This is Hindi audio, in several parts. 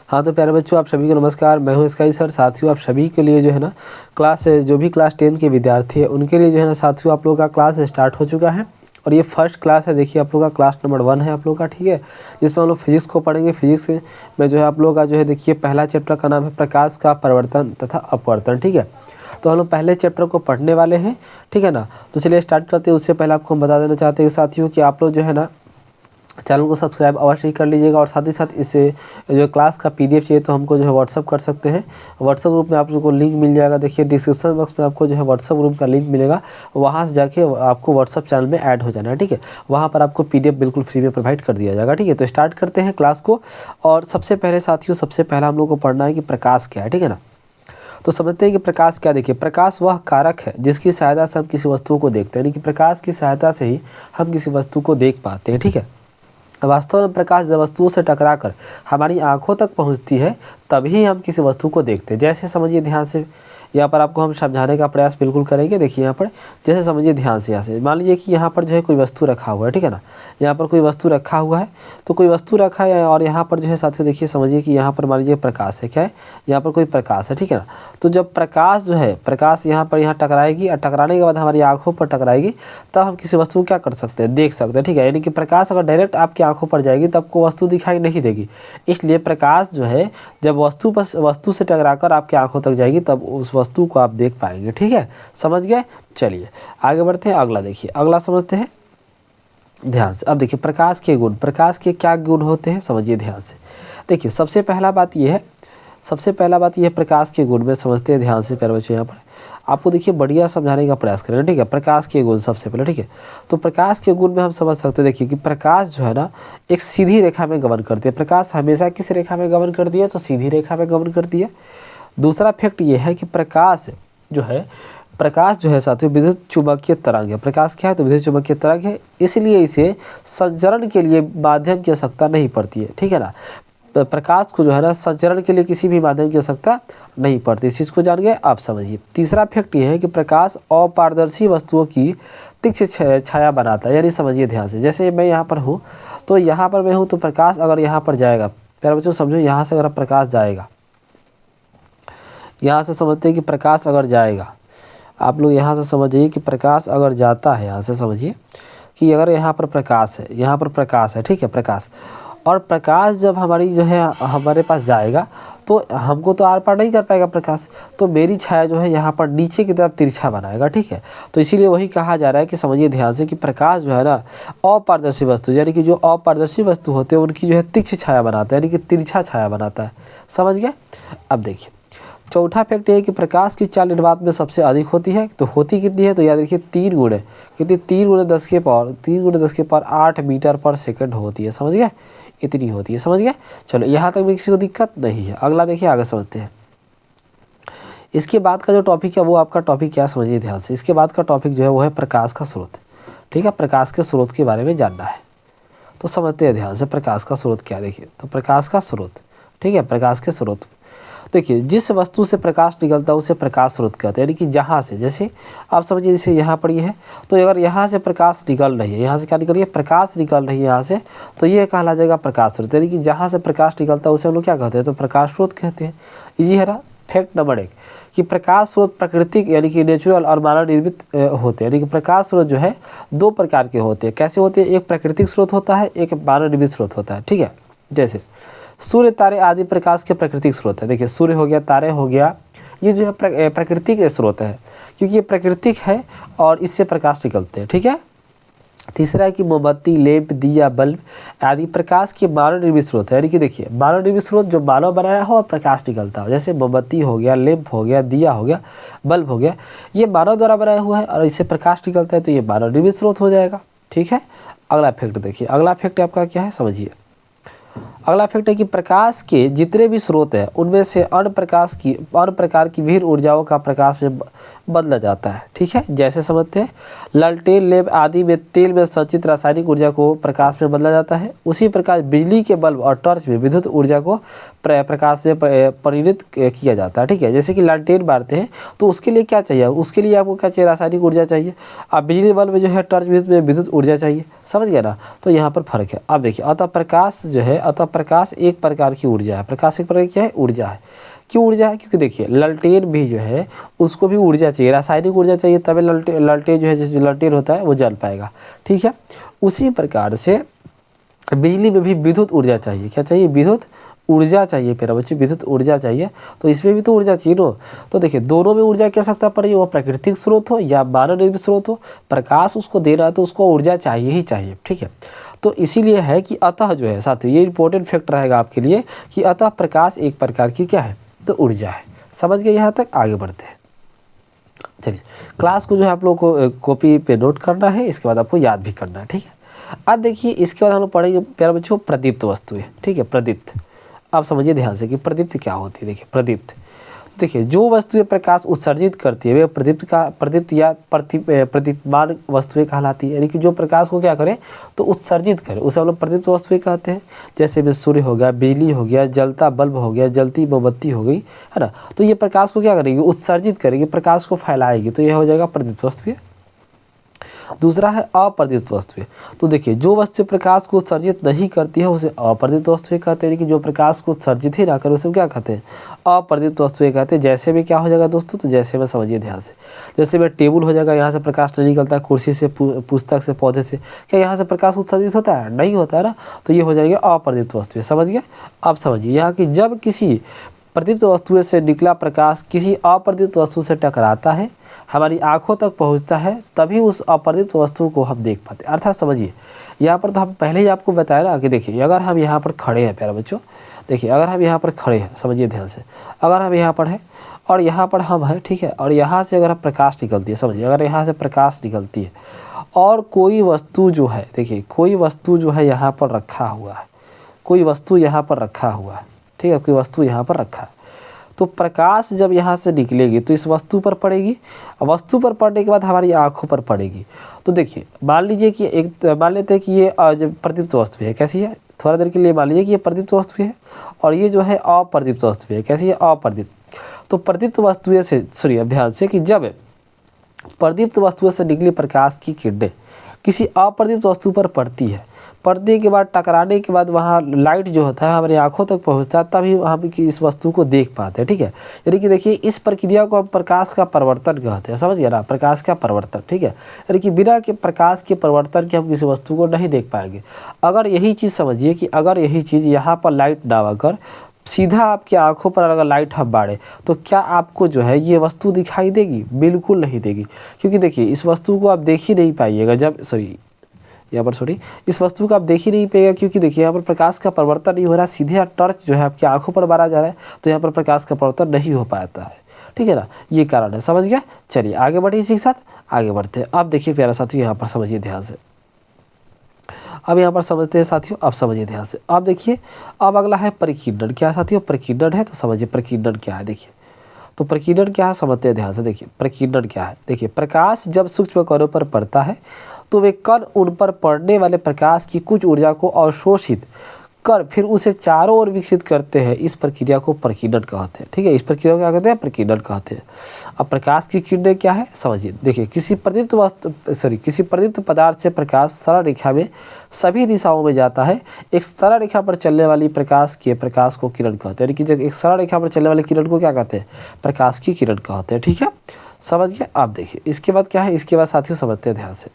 हाँ तो प्यारे बच्चों, आप सभी को नमस्कार। मैं हूं स्काई सर। साथियों, आप सभी के लिए जो है ना जो भी क्लास 10 के विद्यार्थी है उनके लिए जो है ना साथियों आप लोगों का क्लास स्टार्ट हो चुका है। और ये फर्स्ट क्लास है। देखिए आप लोगों का क्लास नंबर 1 है आप लोगों का, ठीक है, जिसमें हम लोग फिजिक्स को पढ़ेंगे। फिजिक्स में जो है आप लोगों का जो है देखिए पहला चैप्टर का नाम है प्रकाश का परिवर्तन तथा अपवर्तन, ठीक है। तो हम लोग पहले चैप्टर को पढ़ने वाले हैं, ठीक है ना। तो चलिए स्टार्ट करते हैं। उससे पहले आपको हम बता देना चाहते हैं साथियों कि आप लोग जो है ना चैनल को सब्सक्राइब अवश्य ही कर लीजिएगा। और साथ ही साथ इसे जो क्लास का PDF चाहिए तो हमको जो है व्हाट्सअप कर सकते हैं। व्हाट्सअप ग्रुप में आप लोगों को लिंक मिल जाएगा। देखिए डिस्क्रिप्शन बॉक्स में आपको जो है व्हाट्सअप ग्रुप का लिंक मिलेगा। वहाँ से जाके आपको व्हाट्सअप चैनल में ऐड हो जाना है, ठीक है। वहाँ पर आपको PDF बिल्कुल फ्री में प्रोवाइड कर दिया जाएगा, ठीक है। तो स्टार्ट करते हैं क्लास को। और सबसे पहले साथियों, सबसे पहला हम लोग को पढ़ना है कि प्रकाश क्या है, ठीक है ना। तो समझते हैं कि प्रकाश क्या। देखिए प्रकाश वह कारक है जिसकी सहायता से हम किसी वस्तु को देखते हैं, यानी कि प्रकाश की सहायता से ही हम किसी वस्तु को देख पाते हैं, ठीक है। वास्तव में प्रकाश जब वस्तुओं से टकराकर हमारी आंखों तक पहुंचती है तभी हम किसी वस्तु को देखते हैं। जैसे समझिए ध्यान से, यहाँ पर आपको हम समझाने का प्रयास बिल्कुल करेंगे। देखिए यहाँ पर जैसे समझिए ध्यान से, यहाँ से मान लीजिए कि यहाँ पर जो है कोई वस्तु रखा हुआ है, ठीक है ना। यहाँ पर कोई वस्तु रखा हुआ है, तो कोई वस्तु रखा है और यहाँ पर जो है साथियों देखिए समझिए कि यहाँ पर मान लीजिए प्रकाश है। क्या है? यहाँ पर कोई प्रकाश है, ठीक है ना। तो जब प्रकाश जो है प्रकाश यहाँ पर टकराएगी और टकराने के बाद हमारी आंखों पर टकराएगी तब हम किसी वस्तु को क्या कर सकते हैं, देख सकते हैं, ठीक है। यानी कि प्रकाश अगर डायरेक्ट आपकी आंखों पर जाएगी तब आपको वस्तु दिखाई नहीं देगी। इसलिए प्रकाश जो है जब वस्तु से टकराकर आपकी आंखों तक जाएगी तब उस वस्तु को आप देख पाएंगे, ठीक है। समझ गए? चलिए आगे बढ़ते हैं। अगला देखिए, अगला समझते हैं ध्यान से। अब देखिए प्रकाश के गुण, प्रकाश के क्या गुण होते हैं समझिए ध्यान से। देखिए सबसे पहला बात यह है प्रकाश के गुण में समझते हैं ध्यान से प्यारे बच्चों। यहाँ पर आपको देखिए बढ़िया समझाने का प्रयास करेंगे, ठीक है। प्रकाश के गुण सबसे पहले, ठीक है। तो प्रकाश के गुण में हम समझ सकते हैं देखिए कि प्रकाश जो है ना एक सीधी रेखा में गमन करती है। प्रकाश हमेशा किस रेखा में गमन करती है? तो सीधी रेखा में गमन करती है। दूसरा फैक्ट ये है कि प्रकाश जो है साथियों विद्युत चुम्बकीय तरंग है। प्रकाश क्या है? तो विद्युत चुम्बकीय तरंग है, इसलिए इसे संचरण के लिए माध्यम की आवश्यकता नहीं पड़ती है, ठीक है ना। प्रकाश को जो है ना संचरण के लिए किसी भी माध्यम की आवश्यकता नहीं पड़ती। इस चीज़ को जान गए? आप समझिए। तीसरा फैक्ट ये है कि प्रकाश अपारदर्शी वस्तुओं की तीक्ष्ण छाया बनाता है। यानी समझिए ध्यान से, जैसे मैं यहाँ पर हूँ तो यहाँ पर मैं हूँ, तो प्रकाश अगर यहाँ पर जाएगा, प्यारे बच्चों समझो, यहाँ से अगर प्रकाश जाएगा, यहाँ से समझते हैं कि प्रकाश अगर जाएगा, आप लोग यहाँ से समझिए कि प्रकाश अगर जाता है, यहाँ से समझिए कि अगर यहाँ पर प्रकाश है, ठीक है, प्रकाश। और प्रकाश जब हमारी जो है हमारे पास जाएगा तो हमको तो आर पार नहीं कर पाएगा प्रकाश, तो मेरी छाया जो है यहाँ पर नीचे की तरफ तिरछा बनाएगा, ठीक है। तो इसीलिए वही कहा जा रहा है कि समझिए ध्यान से कि प्रकाश जो है ना अपारदर्शी वस्तु, यानी कि जो अपारदर्शी वस्तु होते हैं उनकी जो है तीक्ष्ण छाया बनाता है, यानी कि तिरछा छाया बनाता है। समझ गए? अब देखिए चौथा फैक्ट ये है कि प्रकाश की चाल निर्वात में सबसे अधिक होती है। तो होती कितनी है? तो याद रखिए 3 गुणे, कितनी? 3 गुणे 10 के पावर 8 मीटर पर सेकंड होती है। समझ गए? इतनी होती है। समझ गए? चलो यहाँ तक भी किसी को दिक्कत नहीं है। अगला देखिए, आगे समझते हैं। इसके बाद का जो टॉपिक है वो आपका टॉपिक क्या समझिए ध्यान से। इसके बाद का टॉपिक जो है वो है प्रकाश का स्रोत, ठीक है। प्रकाश के स्रोत के बारे में जानना है तो समझते हैं ध्यान से प्रकाश का स्रोत क्या। देखिए तो प्रकाश का स्रोत, ठीक है, प्रकाश के स्रोत देखिए जिस वस्तु से प्रकाश निकलता है उसे प्रकाश स्रोत कहते हैं। यानी कि जहाँ से, जैसे आप समझिए जैसे यहाँ पर ये है, तो अगर यहाँ से प्रकाश निकल रही है, यहाँ से क्या निकल रही है? प्रकाश निकल रही है यहाँ से, तो ये कहला जाएगा प्रकाश स्रोत। यानी कि जहाँ से प्रकाश निकलता है उसे हम लोग क्या कहते हैं? तो प्रकाश स्रोत कहते हैं। इजी है ना। फैक्ट नंबर 1 कि प्रकाश स्रोत प्राकृतिक यानी कि नेचुरल और मानव निर्मित होते हैं। यानी कि प्रकाश स्रोत जो है 2 प्रकार के होते हैं। कैसे होते हैं? एक प्राकृतिक स्रोत होता है, एक मानव निर्मित स्रोत होता है, ठीक है। जैसे सूर्य, तारे आदि प्रकाश के प्राकृतिक स्रोत है। देखिए सूर्य हो गया, तारे हो गया, ये जो है प्राकृतिक स्रोत है, क्योंकि ये प्राकृतिक है और इससे प्रकाश निकलते हैं, ठीक है। तीसरा है कि मोमबत्ती, लेप, दिया, बल्ब आदि प्रकाश के मानव निर्मित स्रोत है। यानी कि देखिए मानव निर्मित स्रोत जो मानव बनाया हो और प्रकाश निकलता हो, जैसे मोमबत्ती हो गया, लेप हो गया, दिया हो गया, बल्ब हो गया, ये मानव द्वारा बनाया हुआ है और इससे प्रकाश निकलता है तो ये मानव निर्मित स्रोत हो जाएगा, ठीक है। अगला फैक्ट देखिए, अगला फैक्ट आपका क्या है समझिए। अगला फैक्ट है कि प्रकाश के जितने भी स्रोत हैं उनमें से अन्य प्रकार की विभिन्न ऊर्जाओं का प्रकाश में बदला जाता है, ठीक है। जैसे समझते हैं लालटेन, लेप आदि में तेल में संचित रासायनिक ऊर्जा को प्रकाश में बदला जाता है। उसी प्रकार बिजली के बल्ब और टॉर्च में विद्युत ऊर्जा को प्रकाश में परिणत किया जाता है, ठीक है। जैसे कि लालटेन मारते हैं तो उसके लिए क्या चाहिए? उसके लिए आपको क्या चाहिए? रासायनिक ऊर्जा चाहिए। अब बिजली बल्ब में जो है टॉर्च में विद्युत ऊर्जा चाहिए। समझ गया ना। तो यहाँ पर फर्क है। अब देखिए अतः प्रकाश एक प्रकार की ऊर्जा है। प्रकाश एक प्रकार की क्या है? ऊर्जा है। क्यों ऊर्जा है? क्योंकि देखिए ललटेन भी जो है उसको भी ऊर्जा चाहिए, रासायनिक ऊर्जा चाहिए, तभी ललटेन जो है, जैसे ललटेन होता है वो जल पाएगा। ठीक है, उसी प्रकार से बिजली में भी विद्युत ऊर्जा चाहिए। क्या चाहिए? विद्युत ऊर्जा चाहिए प्यारे बच्चे, विद्युत ऊर्जा चाहिए। तो इसमें भी तो ऊर्जा चाहिए ना। तो देखिए दोनों में ऊर्जा क्या सकता पड़े, वो प्राकृतिक स्रोत हो या मानव निर्मित स्रोत हो, प्रकाश उसको दे रहा है तो उसको ऊर्जा चाहिए ही चाहिए। ठीक है, तो इसीलिए है कि अतः जो है साथियों, ये इंपॉर्टेंट फैक्ट रहेगा आपके लिए कि अतः प्रकाश एक प्रकार की क्या है? तो ऊर्जा है। समझ गए यहाँ तक? आगे बढ़ते हैं। चलिए क्लास को जो है आप लोग को कॉपी पे नोट करना है, इसके बाद आपको याद भी करना है। ठीक है, अब देखिए इसके बाद हम लोग पढ़ेंगे प्यारे बच्चों प्रदीप्त वस्तुएं। ठीक है, प्रदीप्त। आप समझिए ध्यान से कि प्रदीप्त क्या होती है। देखिए प्रदीप्त, देखिए जो वस्तुएं प्रकाश उत्सर्जित करती है वे प्रदीप्त या प्रदीप्यमान वस्तुएं कहलाती है। यानी कि जो प्रकाश को क्या करे? तो उत्सर्जित करे, उसे हम लोग प्रदीप्त वस्तुएं कहते हैं। जैसे में सूर्य हो गया, बिजली हो गया, जलता बल्ब हो गया, जलती मोमबत्ती हो गई, है ना। तो ये प्रकाश को क्या करेगी? उत्सर्जित करेगी, प्रकाश को फैलाएगी, तो यह हो जाएगा प्रदीप्त वस्तुएं। दूसरा है अप्रदीप्त वस्तुएं। तो देखिए जो वस्तु प्रकाश को उत्सर्जित नहीं करती है उसे अप्रदीप्त वस्तुएं कहते हैं। कि जो प्रकाश को उत्सर्जित ही ना करे उसे क्या कहते हैं? अप्रदीप्त वस्तुएं कहते हैं। जैसे में क्या हो जाएगा दोस्तों? तो जैसे में समझिए ध्यान से, जैसे में टेबल हो जाएगा, यहाँ से प्रकाश नहीं निकलता, कुर्सी से, पुस्तक से, पौधे से, क्या यहाँ से प्रकाश उत्सर्जित होता है? नहीं होता है ना। तो ये हो जाएगा अप्रदीप्त वस्तुएं। समझ गए? अब समझिए यहाँ की जब किसी प्रदीप्त वस्तुएं से निकला प्रकाश किसी अप्रदीप्त वस्तु से टकराता है, हमारी आंखों तक पहुंचता है, तभी उस अप्रदीप्त वस्तु को हम देख पाते हैं। अर्थात समझिए यहाँ पर तो हम पहले ही आपको बताया ना कि देखिए अगर हम यहाँ पर खड़े हैं प्यारे बच्चों, देखिए अगर हम यहाँ पर खड़े हैं, समझिए ध्यान से, अगर हम यहाँ पर हैं और यहाँ पर हम हैं, ठीक है, और यहाँ से अगर प्रकाश निकलती है, समझिए अगर यहाँ से प्रकाश निकलती है और कोई वस्तु जो है, देखिए कोई वस्तु जो है यहाँ पर रखा हुआ है, कोई वस्तु यहाँ पर रखा हुआ है, ठीक है, कोई वस्तु यहाँ पर रखा है, तो प्रकाश जब यहाँ से निकलेगी तो इस वस्तु पर पड़ेगी, वस्तु पर पड़ने के बाद हमारी आंखों पर पड़ेगी। तो देखिए मान लीजिए कि मान लेते हैं कि ये जो प्रदीप्त वस्तु है, कैसी है? थोड़ा देर के लिए मान लीजिए कि ये प्रदीप्त वस्तु है और ये जो है अप्रदीप्त वस्तु है। कैसी है? अप्रदीप्त। तो प्रदीप्त वस्तुएं से, सुनिए अब ध्यान से, कि जब प्रदीप्त वस्तुओं से निकली प्रकाश की किरणें किसी अप्रदीप्त वस्तु पर पड़ती है, पड़ने के बाद टकराने के बाद वहाँ लाइट जो होता है हमारी आंखों तक पहुँचता है, तभी हम इस वस्तु को देख पाते हैं। ठीक है, यानी कि देखिए इस प्रक्रिया को हम प्रकाश का परिवर्तन कहते हैं। समझ गए ना? प्रकाश का परिवर्तन। ठीक है, यानी कि बिना के प्रकाश के परिवर्तन के हम किसी वस्तु को नहीं देख पाएंगे। अगर यही चीज़ समझिए कि अगर यही चीज़ यहाँ पर लाइट डालकर सीधा आपकी आंखों पर अगर लाइट हम बाड़े तो क्या आपको जो है ये वस्तु दिखाई देगी? बिल्कुल नहीं देगी, क्योंकि देखिए इस वस्तु को आप देख ही नहीं पाइएगा जब इस वस्तु को आप देख ही नहीं पाएगा, क्योंकि देखिए यहाँ पर प्रकाश का परिवर्तन नहीं हो रहा, सीधे टॉर्च जो है आपकी आंखों पर मारा जा रहा है, तो यहाँ पर प्रकाश का परिवर्तन नहीं हो पाता है। ठीक है ना, ये कारण है। समझ गया? चलिए आगे बढ़िए, इसी के साथ आगे बढ़ते हैं। अब देखिए प्यारा साथियों यहाँ पर समझिए ध्यान से, अब यहाँ पर समझते हैं साथियों, अब समझिए ध्यान से। अब देखिए अब अगला है परिकीर्णन। क्या साथियों? परिकीर्णन है, तो समझिए परिकीर्णन क्या है। देखिए तो प्रकीर्णन क्या है समझते हैं ध्यान से। देखिए प्रकीर्णन क्या है? देखिए प्रकाश जब सूक्ष्म कणों पर पड़ता है तो वे कण उन पर पड़ने वाले प्रकाश की कुछ ऊर्जा को अवशोषित कर फिर उसे चारों ओर विकसित करते हैं। इस प्रक्रिया को प्रकीर्णन कहते हैं। ठीक है, इस प्रक्रिया को क्या कहते हैं? प्रकीर्णन कहते हैं। अब प्रकाश की किरणें क्या है समझिए। देखिए किसी प्रदीप्त पदार्थ से प्रकाश सरल रेखा में सभी दिशाओं में जाता है। एक सरल रेखा पर चलने वाली प्रकाश को किरण कहते हैं। यानी कि एक सरल रेखा पर चलने वाली किरण को क्या कहते हैं? प्रकाश की किरण कहते हैं। ठीक है, समझ गए? आप देखिए इसके बाद क्या है, इसके बाद साथियों समझते हैं ध्यान से।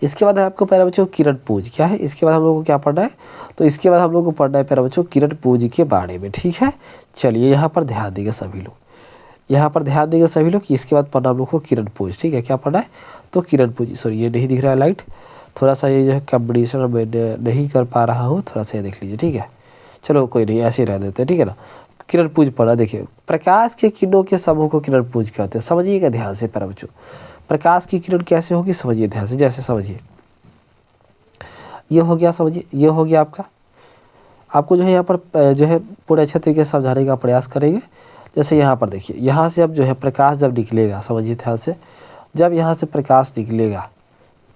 इसके बाद है आपको प्यारे बच्चों किरण पुंज। क्या है? इसके बाद हम लोगों को क्या पढ़ना है? तो इसके बाद हम लोग को पढ़ना है प्यारे बच्चों किरण पुंज के बारे में। ठीक है, चलिए यहाँ पर ध्यान देंगे सभी लोग, यहाँ पर ध्यान देंगे सभी लोग कि इसके बाद पढ़ना हम लोग को किरण पुंज। ठीक है, क्या पढ़ना है? तो किरण पुंज। सॉरी ये नहीं दिख रहा है लाइट, थोड़ा सा ये जो है कॉम्बिनेशन मैं नहीं कर पा रहा हूँ, थोड़ा सा ये देख लीजिए। ठीक है, चलो कोई नहीं, ऐसे ही रह देते हैं। ठीक है ना, किरण पुंज पढ़ा। देखिए प्रकाश के किरणों के समूह को किरण पुंज कहते हैं। समझिएगा ध्यान से प्यारे बच्चों, प्रकाश की किरण कैसे होगी समझिए ध्यान से। जैसे समझिए ये हो गया, समझिए ये हो गया आपको जो है यहाँ पर जो है पूरे अच्छे तरीके से समझाने का प्रयास करेंगे। जैसे यहाँ पर देखिए, यहाँ से अब जो है प्रकाश जब निकलेगा, समझिए ध्यान से, जब यहाँ से प्रकाश निकलेगा,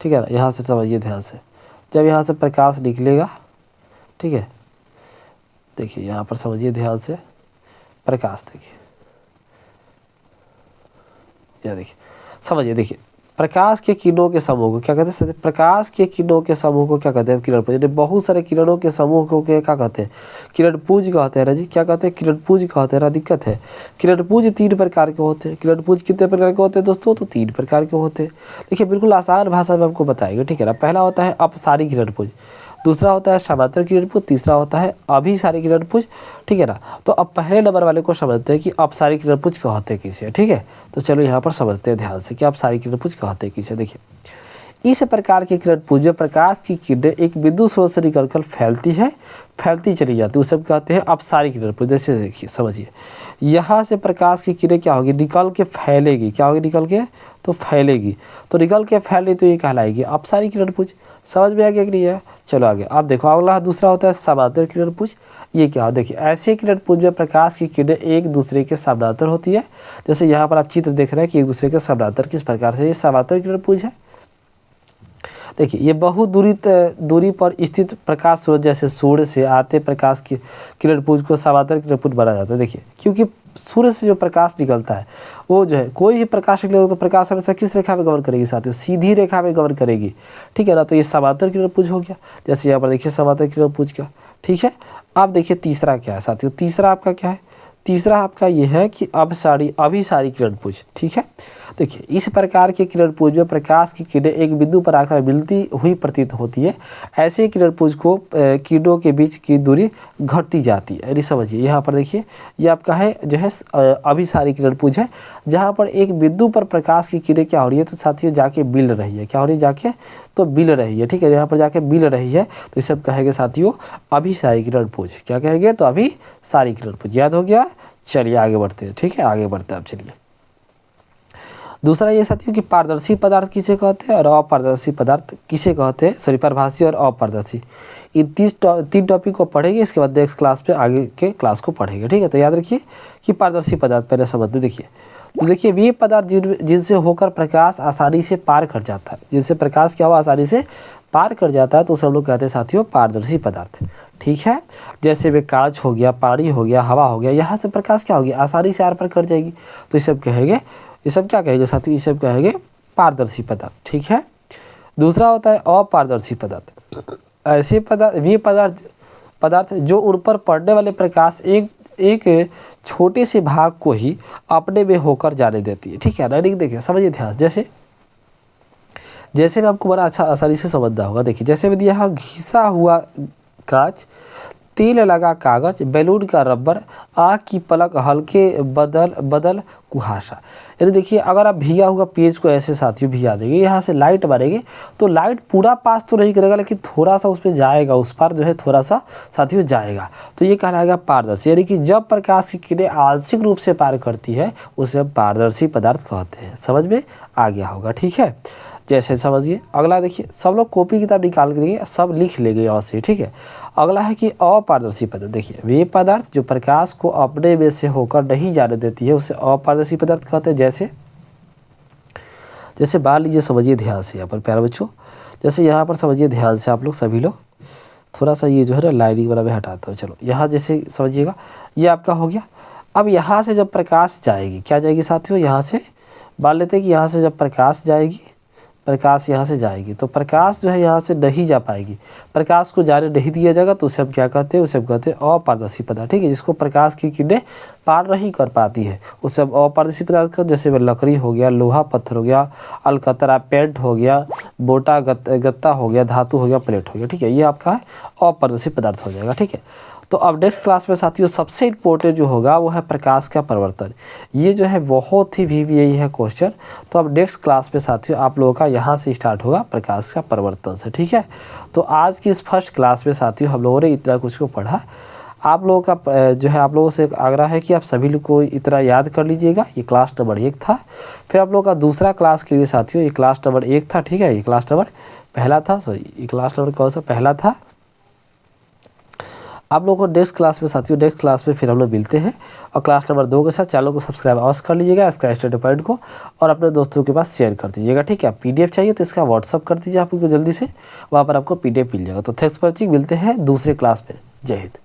ठीक है ना, यहाँ से समझिए ध्यान से, जब यहाँ से प्रकाश निकलेगा, ठीक है, देखिए यहाँ पर समझिए ध्यान से, प्रकाश देखिए, यह देखिए समझिए, देखिए प्रकाश के किरणों के समूह को क्या कहते हैं? प्रकाश के किरणों के समूह को क्या कहते हैं? किरणपुंज। बहुत सारे किरणों के समूह को क्या कहते हैं? किरणपुंज कहते हैं ना जी। क्या कहते हैं? किरणपुंज कहते हैं ना। दिक्कत है, किरणपुंज 3 प्रकार के होते हैं। किरणपुंज कितने प्रकार के होते हैं दोस्तों? तो 3 प्रकार के होते हैं। देखिए बिल्कुल आसान भाषा में आपको बताएंगे, ठीक है ना। पहला होता है अपसारी किरणपुंज, दूसरा होता है समांतर किरणपुंज, तीसरा होता है अभिसारी किरणपुंज, ठीक है ना। तो अब पहले नंबर वाले को समझते हैं कि अपसारी किरणपुंज कहते किसे, ठीक है। तो चलो यहाँ पर समझते हैं ध्यान से कि अपसारी किरणपुंज कहते किसे। देखिए इस प्रकार की किरणपुंज में प्रकाश की किरणें एक बिंदु स्रोत से निकलकर फैलती चली जाती है, उसे कहते हैं अपसारी किरणपुंज। जैसे देखिए समझिए, यहाँ से प्रकाश की किरणें क्या होगी? निकल के फैलेगी। क्या होगी? निकल के तो फैलेगी। तो निकल के फैले तो ये कहलाएगी अपसारी किरणपुंज। समझ में आ गया कि नहीं है? चलो आगे आप देखो, अगला दूसरा होता है समांतर किरणपुंज। ये क्या हो? देखिए ऐसे किरणपुंज में प्रकाश की किरणें एक दूसरे के समानांतर होती है। जैसे यहाँ पर आप चित्र देख रहे हैं कि एक दूसरे के समानांतर किस प्रकार से, ये समांतर किरणपुंज है। देखिए ये बहुत दूरी पर स्थित प्रकाश स्रोत जैसे सूर्य से आते प्रकाश की किरणपुंज को समांतर किरणपुंज माना जाता है। देखिए क्योंकि सूर्य से जो प्रकाश निकलता है वो जो है, कोई भी प्रकाश निकलेगा तो प्रकाश हमेशा किस रेखा में गमन करेगी साथियों? सीधी रेखा में गमन करेगी, ठीक है ना। तो ये समांतर किरणपुंज हो गया। जैसे यहाँ पर देखिए समांतर किरणपुंज का, ठीक है। अब देखिए तीसरा क्या है साथियों? तीसरा आपका क्या है? तीसरा आपका ये है कि अभिसारी किरणपुंज, ठीक है। देखिए इस प्रकार के किरणपुंज में प्रकाश की किरणें एक बिंदु पर आकर मिलती हुई प्रतीत होती है। ऐसे किरणपुंज को किरणों के बीच की दूरी घटती जाती है। यानी समझिए यहाँ पर देखिए ये आपका है जो है अभिसारी किरणपुंज है, जहाँ पर एक बिंदु पर प्रकाश की किरणें क्या हो रही है? तो साथियों जाके मिल रही है। क्या हो रही है? जाके तो मिल रही है, ठीक है। यहाँ पर जाके मिल रही है तो ये सब कहेंगे साथियों अभिसारी किरणपुंज। क्या कहेंगे? तो अभिसारी किरणपुंज। याद हो गया? चलिए आगे बढ़ते हैं, ठीक है। आगे बढ़ते हैं अब चलिए। दूसरा ये साथियों कि पारदर्शी पदार्थ किसे कहते हैं और अपारदर्शी पदार्थ किसे कहते हैं? सॉरी, पारभासी और अपारदर्शी। इन 3 टॉपिक को पढ़ेंगे, इसके बाद नेक्स्ट क्लास पे आगे के क्लास को पढ़ेंगे, ठीक है। तो याद रखिए कि पारदर्शी पदार्थ पहले समझते। देखिए तो देखिए वे पदार्थ जिनसे होकर प्रकाश आसानी से पार कर जाता है, जिनसे प्रकाश क्या हुआ? आसानी से पार कर जाता है, तो उसे हम लोग कहते हैं साथियों पारदर्शी पदार्थ, ठीक है। जैसे वे कांच हो गया, पानी हो गया, हवा हो गया, यहाँ से प्रकाश क्या होगी? आसानी से आर पार कर जाएगी। तो ये सब कहेंगे, ये सब क्या कहेंगे साथियों? ये सब कहेंगे पारदर्शी पदार्थ, ठीक है। दूसरा होता है अपारदर्शी पदार्थ। ऐसे पदार्थ, वे पदार्थ जो उन पर पड़ने वाले प्रकाश एक छोटे से भाग को ही अपने में होकर जाने देती है, ठीक है ना। देखिए समझिए ध्यान, जैसे मैं आपको बड़ा अच्छा आसानी से समझना होगा। देखिए जैसे मैं दिया है घिसा हुआ कांच, तेल लगा कागज, बैलून का रबर, आँख की पलक, हल्के बदल कुहासा। यानी देखिए अगर आप भीगा हुआ पेज को ऐसे साथियों भिगा देंगे, यहाँ से लाइट मारेंगे तो लाइट पूरा पास तो नहीं करेगा, लेकिन थोड़ा सा उस पर जाएगा, उस पर जो है थोड़ा सा साथियों जाएगा। तो ये कहलाएगा पारदर्शी। यानी कि जब प्रकाश की किरणें आंशिक रूप से पार करती है उसे हम पारदर्शी पदार्थ कहते हैं। समझ में आ गया होगा, ठीक है। जैसे समझिए अगला देखिए, सब लोग कॉपी किताब निकाल के सब लिख लेंगे और से, ठीक है। अगला है कि अपारदर्शी पदार्थ। देखिए वे पदार्थ जो प्रकाश को अपने में से होकर नहीं जाने देती है उसे अपारदर्शी पदार्थ कहते हैं। जैसे मान लीजिए, समझिए ध्यान से यहाँ पर प्यारे बच्चों, जैसे यहाँ पर समझिए ध्यान से आप लोग सभी लोग, थोड़ा सा ये जो है ना लाइनिंग वाला मैं हटाता हूँ। चलो यहाँ जैसे समझिएगा ये आपका हो गया। अब यहाँ से जब प्रकाश जाएगी, क्या जाएगी साथियों? यहाँ से मान लेते हैं कि यहाँ से जब प्रकाश जाएगी, प्रकाश यहाँ से जाएगी तो प्रकाश जो है यहाँ से नहीं जा पाएगी, प्रकाश को जाने नहीं दिया जाएगा, तो उसे हम क्या कहते हैं? उसे हम कहते हैं अपारदर्शी पदार्थ, ठीक है। जिसको प्रकाश की किरणें पार नहीं कर पाती है उसे हम अपारदर्शी पदार्थ का, जैसे लकड़ी हो गया, लोहा पत्थर हो गया, अलकतरा पेंट हो गया, मोटा गत्ता हो गया, धातु हो गया, प्लेट हो गया, ठीक है। ये आपका अपारदर्शी पदार्थ हो जाएगा, ठीक है। तो अब नेक्स्ट क्लास में साथियों सबसे इम्पोर्टेंट जो होगा वो है प्रकाश का परिवर्तन। ये जो है बहुत ही यही है क्वेश्चन। तो अब नेक्स्ट क्लास में साथियों आप लोगों का यहाँ से स्टार्ट होगा प्रकाश का परिवर्तन से, ठीक है। तो आज की इस फर्स्ट क्लास में साथियों हम लोगों ने इतना कुछ को पढ़ा। आप लोगों का जो है आप लोगों से एक आग्रह है कि आप सभी लोग को इतना याद कर लीजिएगा। ये क्लास नंबर 1 था। फिर आप लोगों का दूसरा क्लास के लिए साथियों ये क्लास नंबर 1 था, ठीक है। ये क्लास नंबर पहला था, सॉरी ये क्लास नंबर कौन सा? पहला था। आप लोगों को नेक्स्ट क्लास में साथियों, नेक्स्ट क्लास में फिर हम लोग मिलते हैं। और क्लास नंबर 2 के साथ चैनल को सब्सक्राइब अवश्य कर लीजिएगा, इसका स्टडी पॉइंट को, और अपने दोस्तों के पास शेयर कर दीजिएगा, ठीक है। PDF चाहिए तो इसका व्हाट्सअप कर दीजिए आपको जल्दी से, वहाँ पर आपको PDF मिल जाएगा। तो थैंक्स फॉर वॉचिंग, मिलते हैं दूसरे क्लास में। जय हिंद।